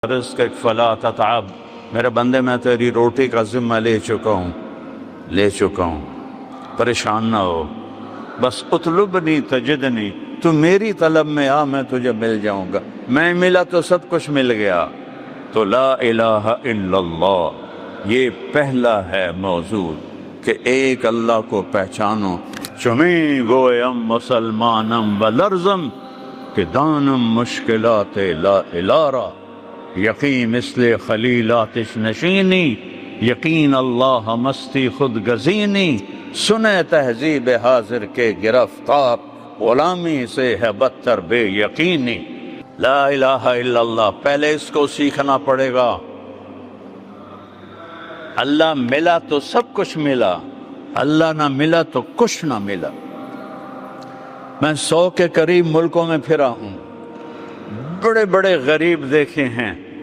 رزق فلا تتعب، میرے بندے میں تیری روٹی کا ذمہ لے چکا ہوں، پریشان نہ ہو، بس اطلبنی تجدنی، تو میری طلب میں آ، میں تجھے مل جاؤں گا، میں ملا تو سب کچھ مل گیا۔ تو لا الہ الا اللہ یہ پہلا ہے موضوع کہ ایک اللہ کو پہچانو، چمی گویم مسلمانم و لرزم کہ دانم مشکلات لا الارا، یقین مثل خلیل آتش نشینی، یقین اللہ مستی خود گزینی، سنے تہذیب حاضر کے گرفتار، غلامی سے ہے بدتر بے یقینی۔ لا الہ الا اللہ، پہلے اس کو سیکھنا پڑے گا۔ اللہ ملا تو سب کچھ ملا، اللہ نہ ملا تو کچھ نہ ملا۔ میں 100 کے قریب ملکوں میں پھرا ہوں، بڑے بڑے غریب دیکھے ہیں،